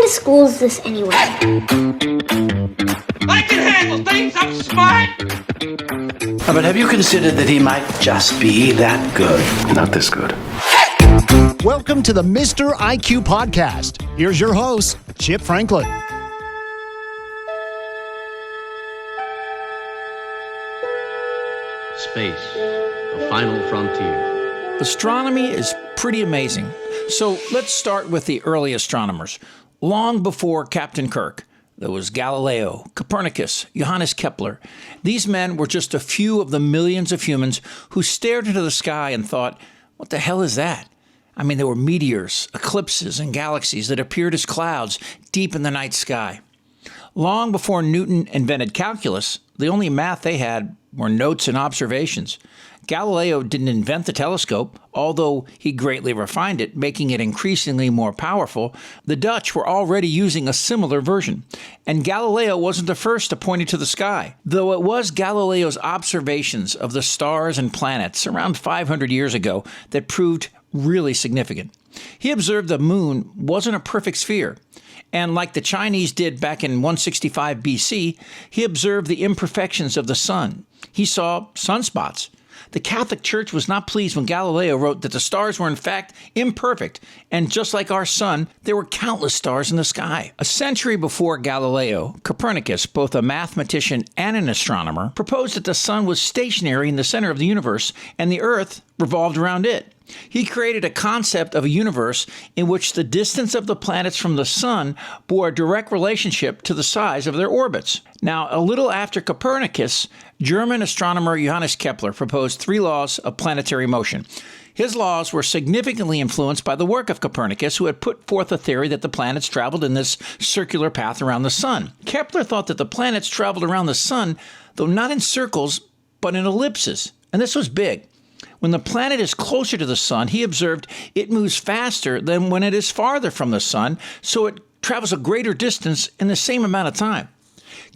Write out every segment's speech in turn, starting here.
of school is this anyway? I can handle things, I'm smart! But have you considered that he might just be that good? Not this good. Welcome to the Mr. IQ Podcast. Here's your host, Chip Franklin. Space, the final frontier. Astronomy is pretty amazing. So let's start with the early astronomers. Long before Captain Kirk, there was Galileo, Copernicus, Johannes Kepler. These men were just a few of the millions of humans who stared into the sky and thought, what the hell is that? I mean, there were meteors, eclipses, and galaxies that appeared as clouds deep in the night sky. Long before Newton invented calculus, the only math they had were notes and observations. Galileo didn't invent the telescope, although he greatly refined it, making it increasingly more powerful. The Dutch were already using a similar version. And Galileo wasn't the first to point it to the sky, though it was Galileo's observations of the stars and planets around 500 years ago that proved really significant. He observed the moon wasn't a perfect sphere. And like the Chinese did back in 165 BC, he observed the imperfections of the sun. He saw sunspots. The Catholic Church was not pleased when Galileo wrote that the stars were in fact imperfect, and just like our sun, there were countless stars in the sky. A century before Galileo, Copernicus, both a mathematician and an astronomer, proposed that the sun was stationary in the center of the universe and the Earth revolved around it. He created a concept of a universe in which the distance of the planets from the sun bore a direct relationship to the size of their orbits. Now, a little after Copernicus, German astronomer Johannes Kepler proposed 3 laws of planetary motion. His laws were significantly influenced by the work of Copernicus, who had put forth a theory that the planets traveled in this circular path around the sun. Kepler thought that the planets traveled around the sun, though not in circles, but in ellipses. And this was big. When the planet is closer to the sun, he observed it moves faster than when it is farther from the sun, so it travels a greater distance in the same amount of time.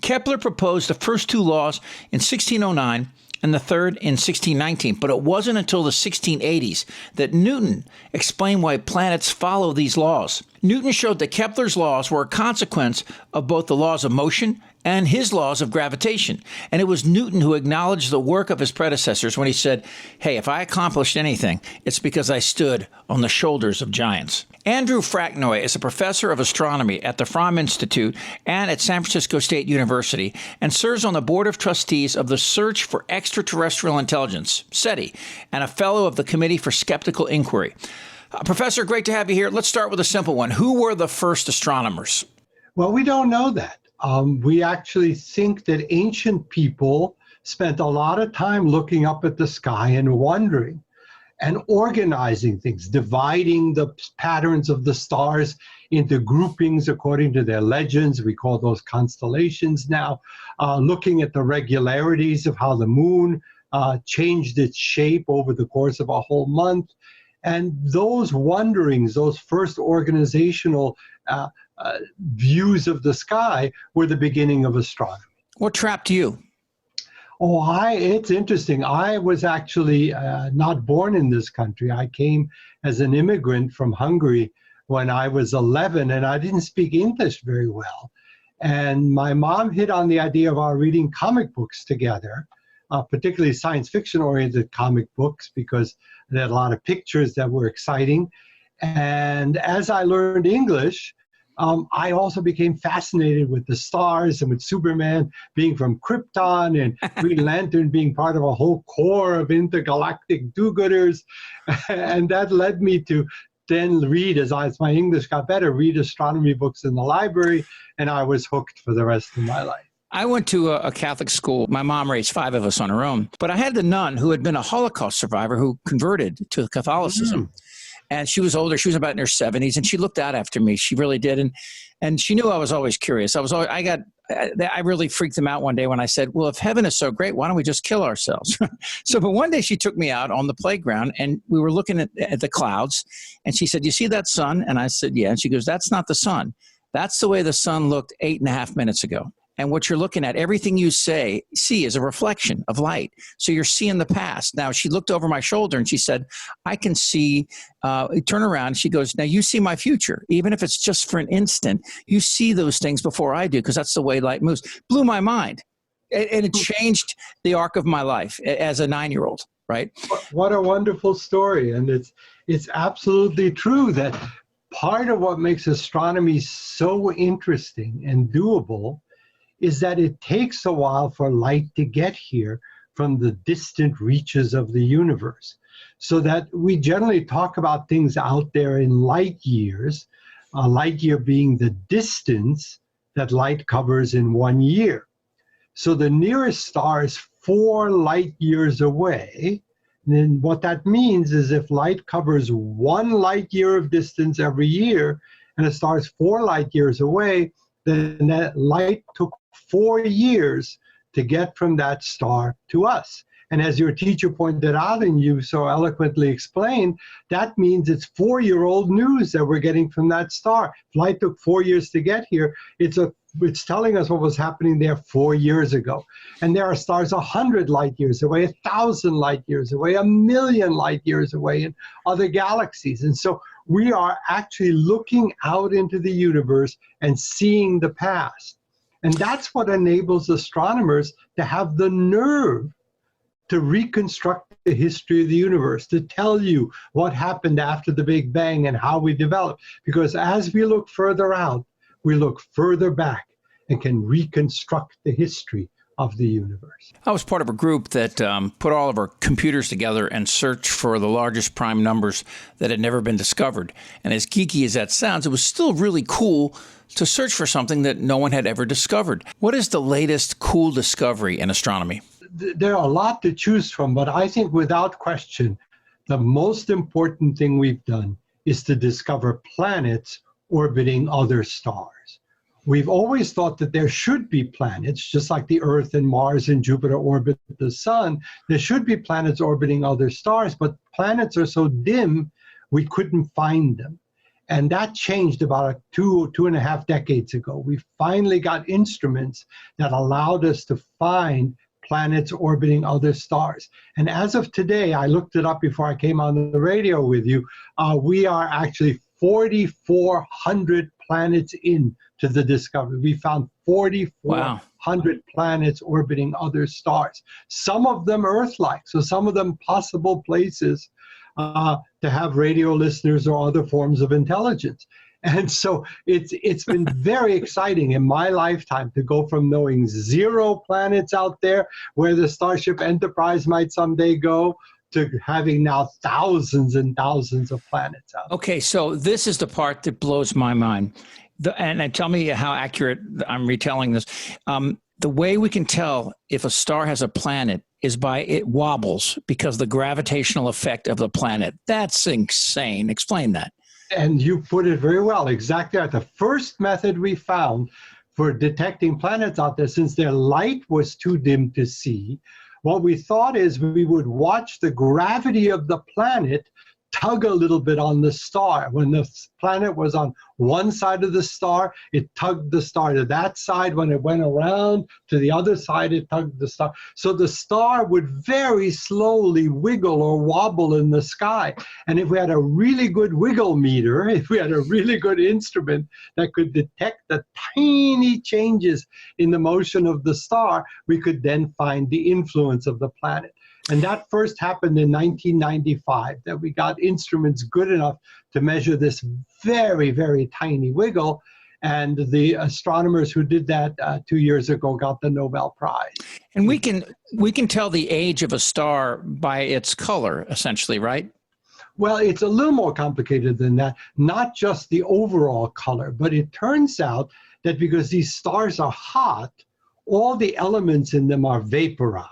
Kepler proposed the first 2 laws in 1609 and the third in 1619, but it wasn't until the 1680s that Newton explained why planets follow these laws. Newton showed that Kepler's laws were a consequence of both the laws of motion and his laws of gravitation. And it was Newton who acknowledged the work of his predecessors when he said, hey, if I accomplished anything, it's because I stood on the shoulders of giants. Andrew Fornacki is a professor of astronomy at the Fromm Institute and at San Francisco State University and serves on the board of trustees of the Search for Extraterrestrial Intelligence, SETI, and a fellow of the Committee for Skeptical Inquiry. Professor, great to have you here. Let's start with a simple one. Who were the first astronomers? Well, we don't know that. We actually think that ancient people spent a lot of time looking up at the sky and wondering and organizing things, dividing the patterns of the stars into groupings according to their legends. We call those constellations now, looking at the regularities of how the moon changed its shape over the course of a whole month. And those wonderings, those first organizational views of the sky were the beginning of astronomy. What trapped you? It's interesting. I was actually not born in this country. I came as an immigrant from Hungary when I was 11, and I didn't speak English very well. And my mom hit on the idea of our reading comic books together, particularly science fiction-oriented comic books, because they had a lot of pictures that were exciting. And as I learned English, I also became fascinated with the stars and with Superman being from Krypton and Green Lantern being part of a whole corps of intergalactic do-gooders. And that led me to then read, as my English got better, read astronomy books in the library, and I was hooked for the rest of my life. I went to a Catholic school. My mom raised 5 of us on her own. But I had the nun who had been a Holocaust survivor who converted to Catholicism. And she was older. She was about in her 70s, and she looked out after me. She really did. And she knew I was always curious. I really freaked them out one day when I said, well, if heaven is so great, why don't we just kill ourselves? But one day she took me out on the playground, and we were looking at the clouds. And she said, you see that sun? And I said, yeah. And she goes, that's not the sun. That's the way the sun looked 8.5 minutes ago. And what you're looking at, everything you see is a reflection of light. So you're seeing the past. Now, she looked over my shoulder and she said, I can see, turn around. She goes, now you see my future. Even if it's just for an instant, you see those things before I do, because that's the way light moves. Blew my mind. And it changed the arc of my life as a 9-year-old, right? What a wonderful story. And it's absolutely true that part of what makes astronomy so interesting and doable is that it takes a while for light to get here from the distant reaches of the universe. So that we generally talk about things out there in light years, a light year being the distance that light covers in 1 year. So the nearest star is 4 light years away. And then what that means is if light covers 1 light year of distance every year, and a star is 4 light years away, then that light took 4 years to get from that star to us. And as your teacher pointed out and you so eloquently explained, that means it's 4-year-old news that we're getting from that star. If light took 4 years to get here, it's telling us what was happening there 4 years ago. And there are stars 100 light years away, 1,000 light years away, 1,000,000 light years away in other galaxies. And so we are actually looking out into the universe and seeing the past. And that's what enables astronomers to have the nerve to reconstruct the history of the universe, to tell you what happened after the Big Bang and how we developed. Because as we look further out, we look further back and can reconstruct the history of the universe. I was part of a group that put all of our computers together and searched for the largest prime numbers that had never been discovered. And as geeky as that sounds, it was still really cool to search for something that no one had ever discovered. What is the latest cool discovery in astronomy? There are a lot to choose from, but I think without question, the most important thing we've done is to discover planets orbiting other stars. We've always thought that there should be planets, just like the Earth and Mars and Jupiter orbit the sun. There should be planets orbiting other stars, but planets are so dim, we couldn't find them. And that changed about 2.5 decades ago. We finally got instruments that allowed us to find planets orbiting other stars. And as of today, I looked it up before I came on the radio with you, we are actually 4,400 planets into the discovery. We found 4,400 planets orbiting other stars. Some of them Earth-like, so some of them possible places to have radio listeners or other forms of intelligence. And so it's been very exciting in my lifetime to go from knowing 0 planets out there where the Starship Enterprise might someday go to having now thousands and thousands of planets out there. Okay, so this is the part that blows my mind. And tell me how accurate I'm retelling this. The way we can tell if a star has a planet is by it wobbles because of the gravitational effect of the planet. That's insane. Explain that. And you put it very well, exactly right. The first method we found for detecting planets out there, since their light was too dim to see, what we thought is we would watch the gravity of the planet tug a little bit on the star. When the planet was on one side of the star, it tugged the star to that side. When it went around to the other side, it tugged the star. So the star would very slowly wiggle or wobble in the sky. And if we had a really good wiggle meter, if we had a really good instrument that could detect the tiny changes in the motion of the star, we could then find the influence of the planet. And that first happened in 1995, that we got instruments good enough to measure this very, very tiny wiggle. And the astronomers who did that 2 years ago got the Nobel Prize. And we can tell the age of a star by its color, essentially, right? Well, it's a little more complicated than that. Not just the overall color, but it turns out that because these stars are hot, all the elements in them are vaporized.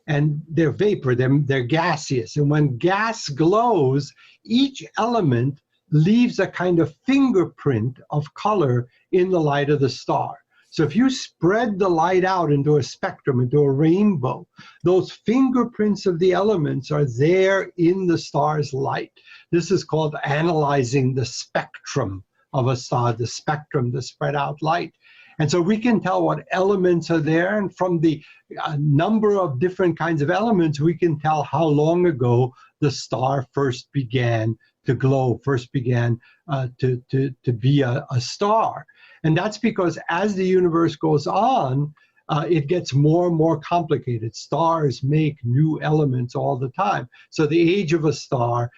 And they're vapor, they're gaseous. And when gas glows, each element leaves a kind of fingerprint of color in the light of the star. So if you spread the light out into a spectrum, into a rainbow, those fingerprints of the elements are there in the star's light. This is called analyzing the spectrum of a star, the spectrum, the spread out light. And so we can tell what elements are there, and from the number of different kinds of elements, we can tell how long ago the star first began to glow, first began to be a star. And that's because as the universe goes on, it gets more and more complicated. Stars make new elements all the time. So the age of a star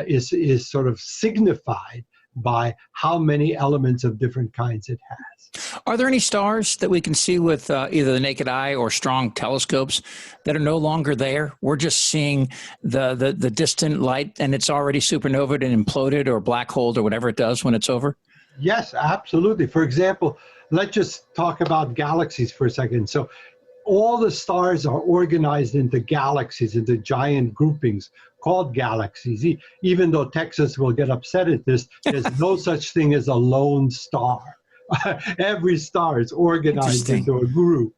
is sort of signified by how many elements of different kinds it has. Are there any stars that we can see with either the naked eye or strong telescopes that are no longer there? We're just seeing the distant light, and it's already supernovaed and imploded or black holed or whatever it does when it's over? Yes, absolutely. For example, let's just talk about galaxies for a second. So all the stars are organized into galaxies, into giant groupings called galaxies. Even though Texas will get upset at this, there's no such thing as a lone star. Every star is organized into a group.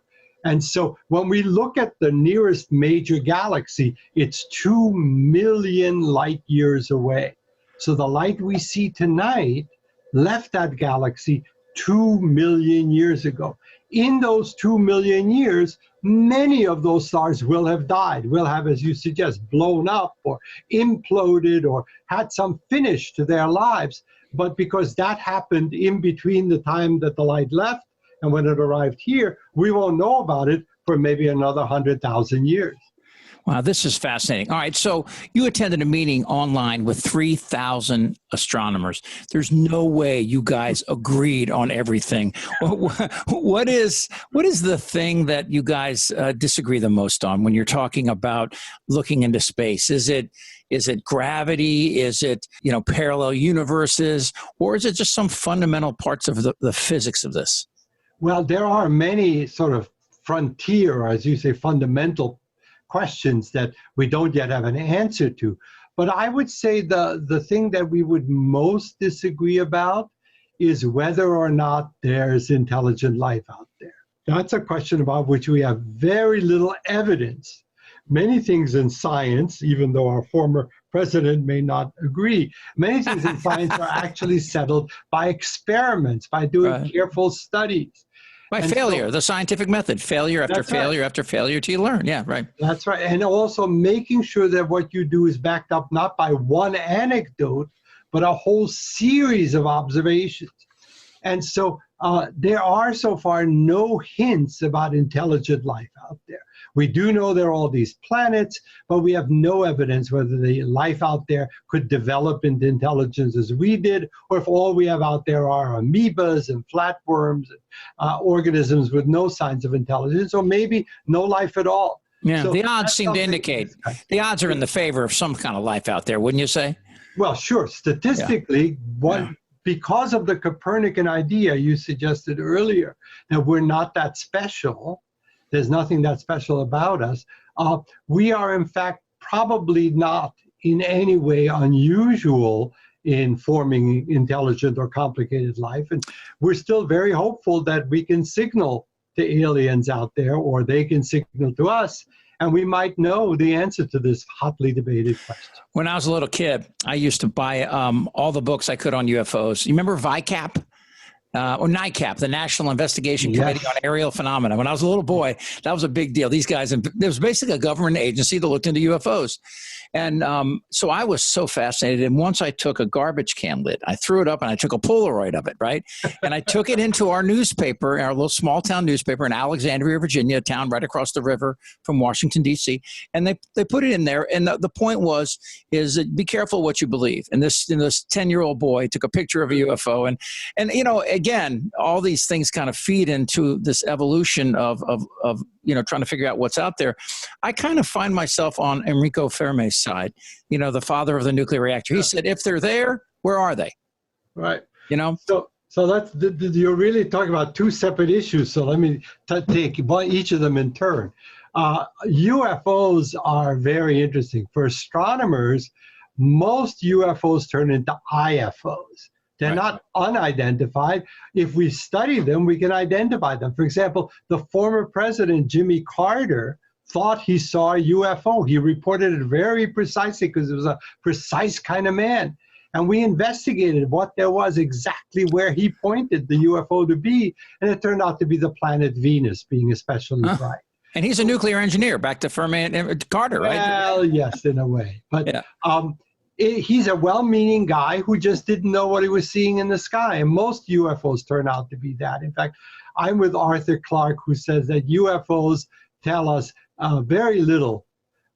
And so when we look at the nearest major galaxy, it's 2 million light years away. So the light we see tonight left that galaxy 2 million years ago. In those 2 million years, many of those stars will have died, will have, as you suggest, blown up or imploded or had some finish to their lives. But because that happened in between the time that the light left and when it arrived here, we won't know about it for maybe another 100,000 years. Wow, this is fascinating. All right, so you attended a meeting online with 3,000 astronomers. There's no way you guys agreed on everything. What is the thing that you guys disagree the most on when you're talking about looking into space? Is it gravity? Is it parallel universes? Or is it just some fundamental parts of the physics of this? Well, there are many sort of frontier, or as you say, fundamental questions that we don't yet have an answer to. But I would say the thing that we would most disagree about is whether or not there's intelligent life out there. That's a question about which we have very little evidence. Many things in science, even though our former president may not agree, many things in science are actually settled by experiments, by doing careful studies. By failure, the scientific method, failure after failure after failure till you learn. Yeah, right. That's right. And also making sure that what you do is backed up not by one anecdote, but a whole series of observations. And so there are so far no hints about intelligent life out there. We do know there are all these planets, but we have no evidence whether the life out there could develop into intelligence as we did, or if all we have out there are amoebas and flatworms, and, organisms with no signs of intelligence, or maybe no life at all. Yeah, so the odds seem to indicate, the odds are in the favor of some kind of life out there, wouldn't you say? Well, sure. Statistically, because of the Copernican idea you suggested earlier, that we're not that special, there's nothing that special about us, we are in fact probably not in any way unusual in forming intelligent or complicated life. And we're still very hopeful that we can signal to aliens out there, or they can signal to us, and we might know the answer to this hotly debated question. When I was a little kid, I used to buy all the books I could on UFOs. You remember VICAP? Or NICAP, the National Investigation Committee on Aerial Phenomena. When I was a little boy, that was a big deal. These guys, and there was basically a government agency that looked into UFOs. And so I was so fascinated. And once I took a garbage can lid, I threw it up and I took a Polaroid of it, right? And I took it into our newspaper, our little small town newspaper in Alexandria, Virginia, a town right across the river from Washington, D.C. And they put it in there. And the point is be careful what you believe. And this 10-year-old boy took a picture of a UFO. And again, all these things kind of feed into this evolution of trying to figure out what's out there. I kind of find myself on Enrico Fermi's side, the father of the nuclear reactor. He said, if they're there, where are they? Right. So that's, you're really talking about two separate issues. So let me take each of them in turn. UFOs are very interesting. For astronomers, most UFOs turn into IFOs. They're not unidentified. If we study them, we can identify them. For example, the former president, Jimmy Carter, thought he saw a UFO. He reported it very precisely because it was a precise kind of man. And we investigated what there was exactly where he pointed the UFO to be, and it turned out to be the planet Venus, being especially bright. And he's a nuclear engineer, back to Fermi and Carter, right? Well, yes, in a way. But yeah. He's a well-meaning guy who just didn't know what he was seeing in the sky. And most UFOs turn out to be that. In fact, I'm with Arthur Clarke, who says that UFOs tell us very little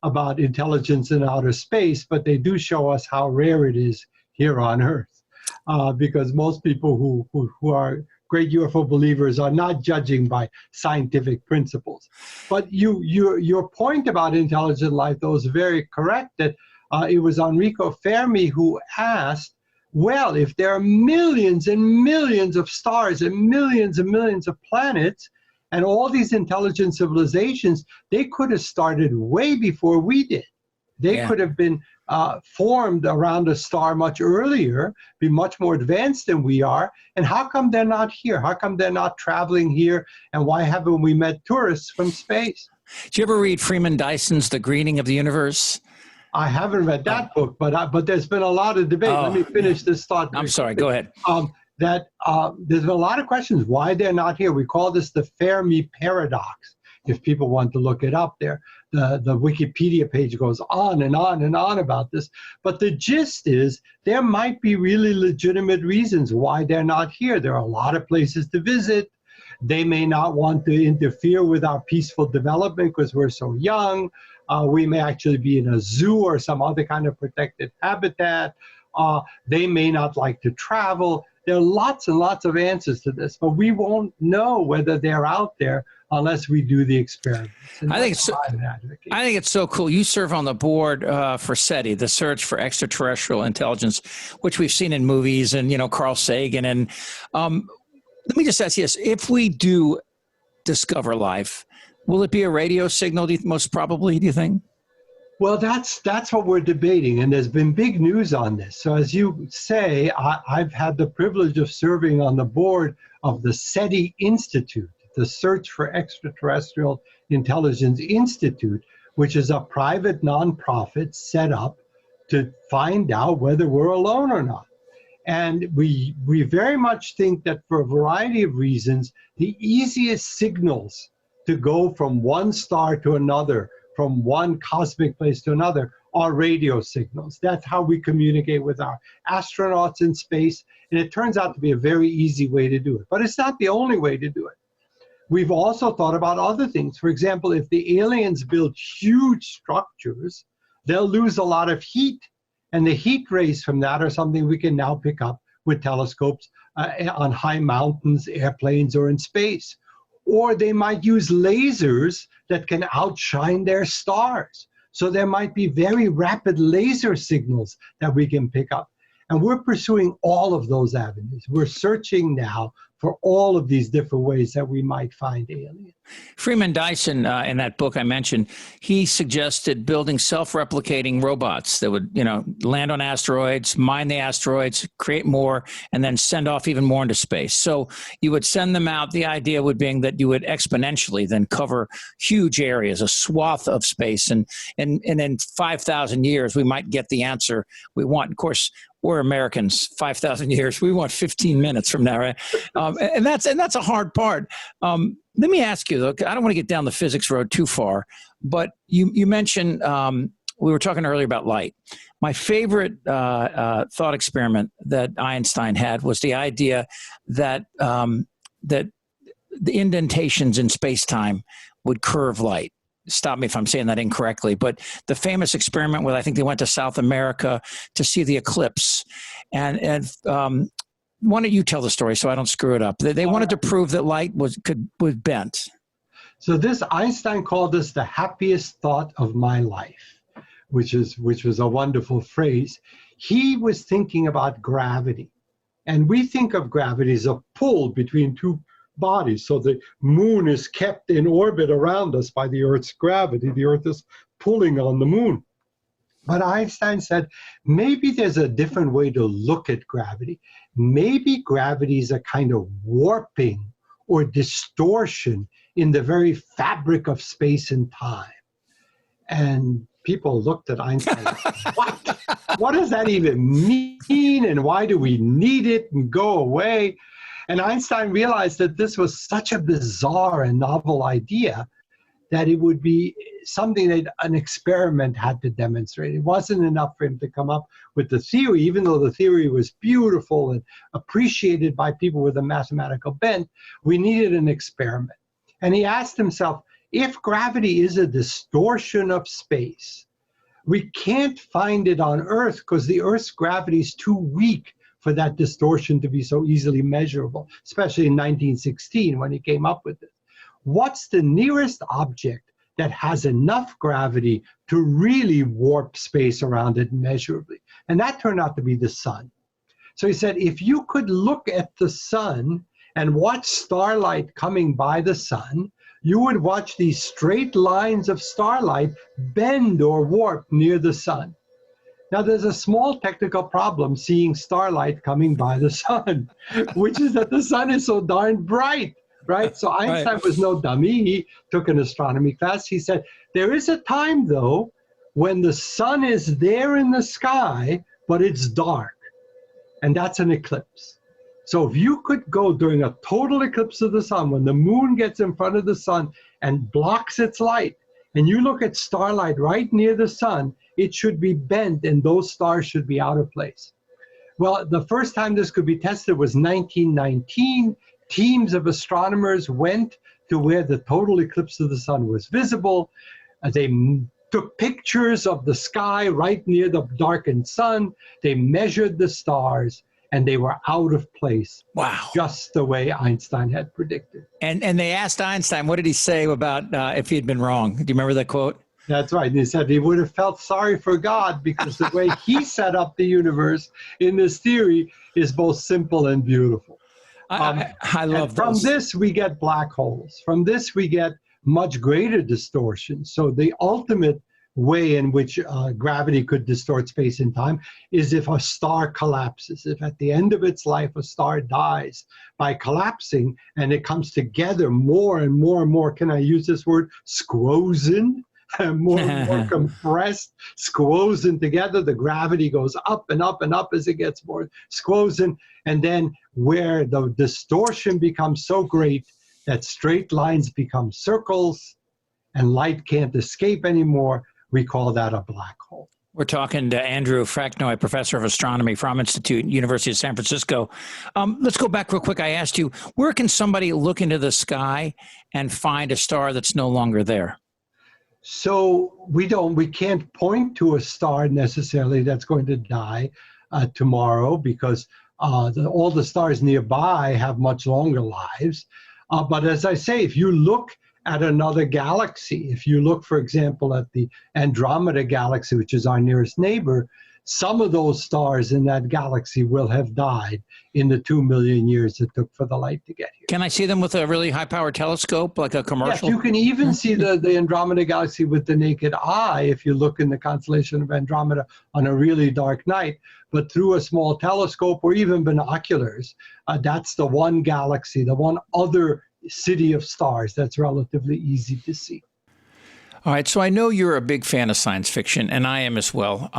about intelligence in outer space, but they do show us how rare it is here on Earth. Because most people who are great UFO believers are not judging by scientific principles. But your point about intelligent life, though, is very correct, that it was Enrico Fermi who asked, well, if there are millions and millions of stars and millions of planets, and all these intelligent civilizations, they could have started way before we did. They could have been formed around a star much earlier, be much more advanced than we are. And how come they're not here? How come they're not traveling here? And why haven't we met tourists from space? Did you ever read Freeman Dyson's The Greening of the Universe? I haven't read that book, but there's been a lot of debate. Let me finish this thought. I'm sorry, go ahead. There's been a lot of questions why they're not here. We call this the Fermi paradox. If people want to look it up there, the Wikipedia page goes on and on and on about this. But the gist is there might be really legitimate reasons why they're not here. There are a lot of places to visit. They may not want to interfere with our peaceful development because we're so young. We may actually be in a zoo or some other kind of protected habitat. They may not like to travel. There are lots and lots of answers to this, but we won't know whether they're out there unless we do the experiments. I think it's so cool. You serve on the board for SETI, the Search for Extraterrestrial Intelligence, which we've seen in movies and, Carl Sagan. And let me just ask you this. If we do discover life, will it be a radio signal, most probably, do you think? Well, that's what we're debating, and there's been big news on this. So as you say, I've had the privilege of serving on the board of the SETI Institute, the Search for Extraterrestrial Intelligence Institute, which is a private nonprofit set up to find out whether we're alone or not. And we very much think that for a variety of reasons, the easiest signals to go from one star to another, from one cosmic place to another, are radio signals. That's how we communicate with our astronauts in space, and it turns out to be a very easy way to do it. But it's not the only way to do it. We've also thought about other things. For example, if the aliens build huge structures, they'll lose a lot of heat, and the heat rays from that are something we can now pick up with telescopes on high mountains, airplanes, or in space. Or they might use lasers that can outshine their stars. So there might be very rapid laser signals that we can pick up. And we're pursuing all of those avenues. We're searching now for all of these different ways that we might find aliens. Freeman Dyson, in that book I mentioned, he suggested building self-replicating robots that would, land on asteroids, mine the asteroids, create more, and then send off even more into space. So you would send them out. The idea would be that you would exponentially then cover huge areas, a swath of space. And in 5,000 years, we might get the answer we want. Of course, we're Americans, 5,000 years. We want 15 minutes from now, right? And that's a hard part. Let me ask you, though, I don't want to get down the physics road too far, but you mentioned, we were talking earlier about light. My favorite thought experiment that Einstein had was the idea that that the indentations in space-time would curve light. Stop me if I'm saying that incorrectly, but the famous experiment where I think they went to South America to see the eclipse, and why don't you tell the story so I don't screw it up? They wanted to prove that light was bent. So this, Einstein called this the happiest thought of my life, which was a wonderful phrase. He was thinking about gravity, and we think of gravity as a pull between two bodies. So the moon is kept in orbit around us by the Earth's gravity. The Earth is pulling on the moon. But Einstein said, maybe there's a different way to look at gravity. Maybe gravity is a kind of warping or distortion in the very fabric of space and time. And people looked at Einstein like, what? What does that even mean? And why do we need it and go away? And Einstein realized that this was such a bizarre and novel idea that it would be something that an experiment had to demonstrate. It wasn't enough for him to come up with the theory, even though the theory was beautiful and appreciated by people with a mathematical bent. We needed an experiment. And he asked himself, if gravity is a distortion of space, we can't find it on Earth because the Earth's gravity is too weak for that distortion to be so easily measurable, especially in 1916 when he came up with it. What's the nearest object that has enough gravity to really warp space around it measurably? And that turned out to be the sun. So he said, if you could look at the sun and watch starlight coming by the sun, you would watch these straight lines of starlight bend or warp near the sun. Now, there's a small technical problem seeing starlight coming by the sun, which is that the sun is so darn bright. Right? So Einstein was no dummy. He took an astronomy class. He said, there is a time, though, when the sun is there in the sky, but it's dark. And that's an eclipse. So if you could go during a total eclipse of the sun, when the moon gets in front of the sun and blocks its light, and you look at starlight right near the sun, it should be bent and those stars should be out of place. Well, the first time this could be tested was 1919. Teams of astronomers went to where the total eclipse of the sun was visible. They took pictures of the sky right near the darkened sun. They measured the stars, and they were out of place. Wow. Just the way Einstein had predicted. And they asked Einstein, what did he say about if he had been wrong? Do you remember that quote? That's right. And he said he would have felt sorry for God because the way he set up the universe in this theory is both simple and beautiful. I love from those. this, we get black holes. From this, we get much greater distortion. So the ultimate way in which gravity could distort space and time is if a star collapses. If at the end of its life, a star dies by collapsing and it comes together more and more and more, can I use this word, squozen? More and more compressed, squozen together. The gravity goes up and up and up as it gets more squozen. And then where the distortion becomes so great that straight lines become circles and light can't escape anymore, we call that a black hole. We're talking to Andrew Fornacki, professor of astronomy from Institute, University of San Francisco. Let's go back real quick. I asked you, where can somebody look into the sky and find a star that's no longer there? So we can't point to a star necessarily that's going to die tomorrow because all the stars nearby have much longer lives. But as I say, if you look at another galaxy, if you look, for example, at the Andromeda galaxy, which is our nearest neighbor, some of those stars in that galaxy will have died in the 2 million years it took for the light to get here. Can I see them with a really high-powered telescope, like a commercial? Yes, you can even see the Andromeda galaxy with the naked eye if you look in the constellation of Andromeda on a really dark night. But through a small telescope or even binoculars, that's the one galaxy, the one other city of stars that's relatively easy to see. All right, so I know you're a big fan of science fiction, and I am as well.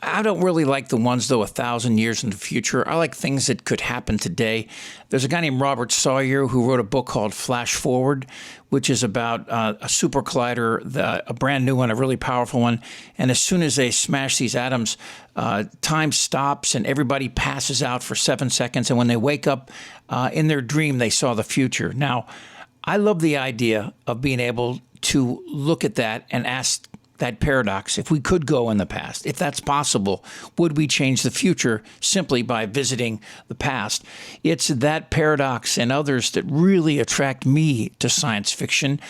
I don't really like the ones, though, 1,000 years in the future. I like things that could happen today. There's a guy named Robert Sawyer who wrote a book called Flash Forward, which is about a super collider, a brand new one, a really powerful one. And as soon as they smash these atoms, time stops and everybody passes out for 7 seconds. And when they wake up in their dream, they saw the future. Now, I love the idea of being able to look at that and ask that paradox, if we could go in the past, if that's possible, would we change the future simply by visiting the past? It's that paradox and others that really attract me to science fiction.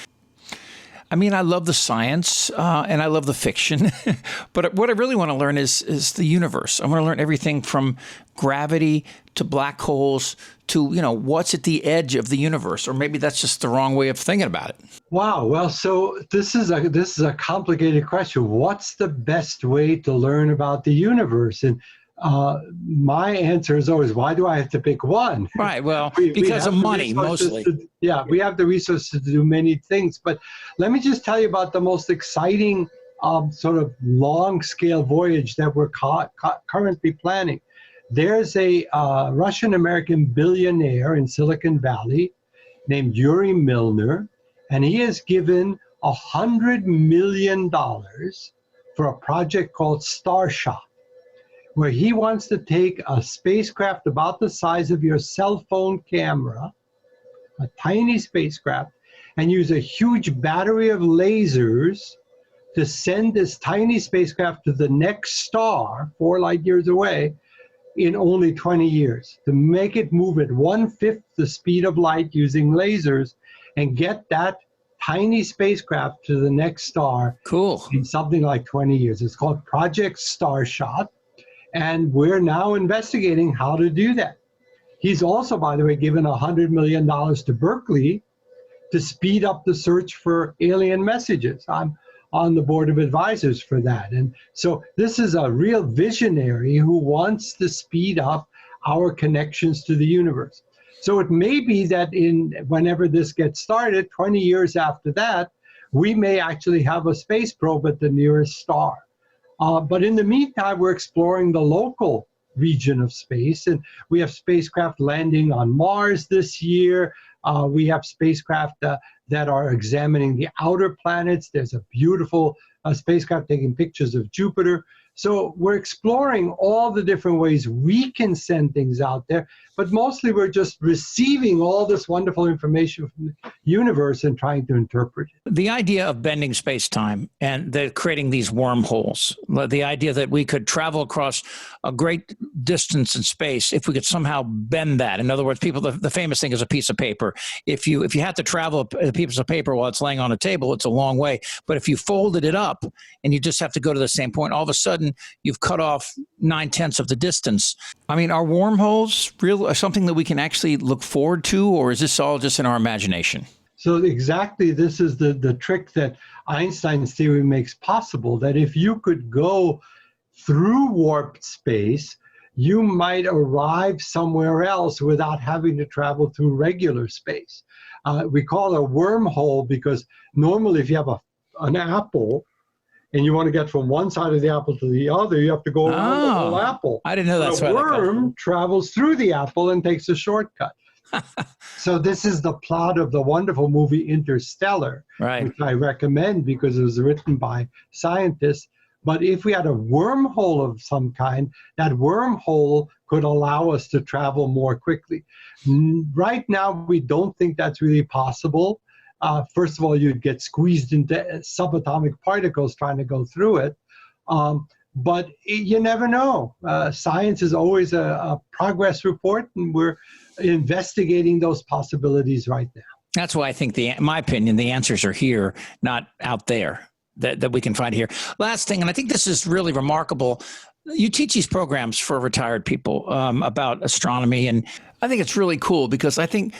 I mean, I love the science and I love the fiction, but what I really want to learn is the universe. I want to learn everything from gravity to black holes to, what's at the edge of the universe, or maybe that's just the wrong way of thinking about it. Wow. Well, so this is a complicated question. What's the best way to learn about the universe? And my answer is always, why do I have to pick one? Right. Well, because of money, mostly. We have the resources to do many things. But let me just tell you about the most exciting sort of long-scale voyage that we're currently planning. There's a Russian-American billionaire in Silicon Valley named Yuri Milner, and he has given $100 million for a project called Starshot, where he wants to take a spacecraft about the size of your cell phone camera, a tiny spacecraft, and use a huge battery of lasers to send this tiny spacecraft to the next star, 4 light years away, in only 20 years, to make it move at 1/5 the speed of light using lasers and get that tiny spacecraft to the next star. Cool. In something like 20 years. It's called Project Starshot, and we're now investigating how to do that. He's also, by the way, given $100 million to Berkeley to speed up the search for alien messages. I'm on the board of advisors for that. And so this is a real visionary who wants to speed up our connections to the universe. So it may be that whenever this gets started, 20 years after that, we may actually have a space probe at the nearest star. But in the meantime, we're exploring the local region of space, and we have spacecraft landing on Mars this year. We have spacecraft that are examining the outer planets. There's a beautiful spacecraft taking pictures of Jupiter. So we're exploring all the different ways we can send things out there, but mostly we're just receiving all this wonderful information from the universe and trying to interpret it. The idea of bending space-time and creating these wormholes, the idea that we could travel across a great distance in space if we could somehow bend that. In other words, the famous thing is a piece of paper. If you have to travel a piece of paper while it's laying on a table, it's a long way. But if you folded it up and you just have to go to the same point, all of a sudden you've cut off 9/10 of the distance. I mean, are wormholes something that we can actually look forward to, or is this all just in our imagination? So exactly, this is the trick that Einstein's theory makes possible, that if you could go through warped space, you might arrive somewhere else without having to travel through regular space. We call it a wormhole because normally if you have an apple, and you want to get from one side of the apple to the other, you have to go around the whole apple. I didn't know that's why a worm travels through the apple and takes a shortcut. So this is the plot of the wonderful movie Interstellar, right, which I recommend because it was written by scientists. But if we had a wormhole of some kind, that wormhole could allow us to travel more quickly. Right now, we don't think that's really possible. First of all, you'd get squeezed into subatomic particles trying to go through it. But you never know. Science is always a progress report, and we're investigating those possibilities right now. That's why I think, in my opinion, the answers are here, not out there, that we can find here. Last thing, and I think this is really remarkable. You teach these programs for retired people about astronomy, and I think it's really cool because I think,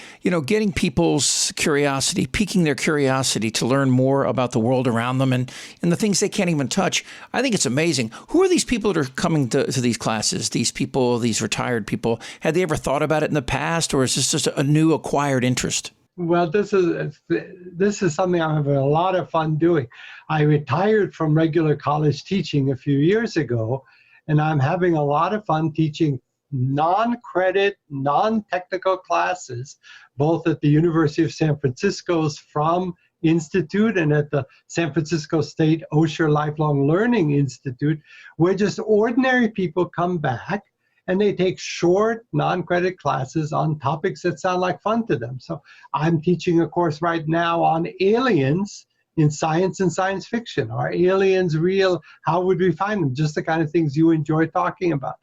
getting people's curiosity, piquing their curiosity to learn more about the world around them and the things they can't even touch. I think it's amazing. Who are these people that are coming to these classes, these people, these retired people? Had they ever thought about it in the past, or is this just a new acquired interest? Well, this is something I'm having a lot of fun doing. I retired from regular college teaching a few years ago, and I'm having a lot of fun teaching non-credit, non-technical classes, both at the University of San Francisco's Fromm Institute and at the San Francisco State Osher Lifelong Learning Institute, where just ordinary people come back and they take short non-credit classes on topics that sound like fun to them. So I'm teaching a course right now on aliens in science and science fiction. Are aliens real? How would we find them? Just the kind of things you enjoy talking about.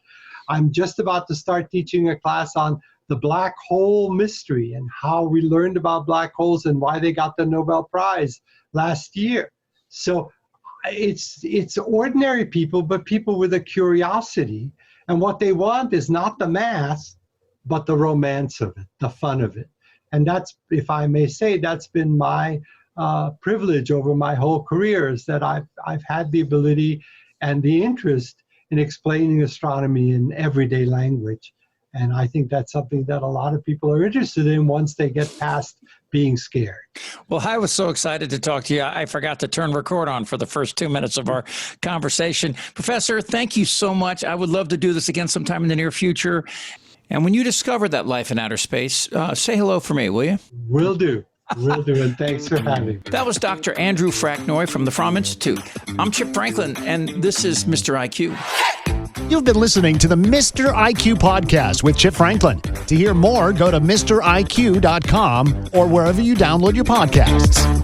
I'm just about to start teaching a class on the black hole mystery and how we learned about black holes and why they got the Nobel Prize last year. So it's ordinary people, but people with a curiosity. And what they want is not the math, but the romance of it, the fun of it. And that's, if I may say, that's been my privilege over my whole career, is that I've had the ability and the interest in explaining astronomy in everyday language. And I think that's something that a lot of people are interested in once they get past being scared. Well, I was so excited to talk to you. I forgot to turn record on for the first 2 minutes of our conversation. Professor, thank you so much. I would love to do this again sometime in the near future. And when you discover that life in outer space, say hello for me, will you? Will do. Will do, and thanks for having me. That was Dr. Andrew Fornacki from the Fromm Institute. I'm Chip Franklin, and this is Mr. IQ. You've been listening to the Mr. IQ podcast with Chip Franklin. To hear more, go to MrIQ.com or wherever you download your podcasts.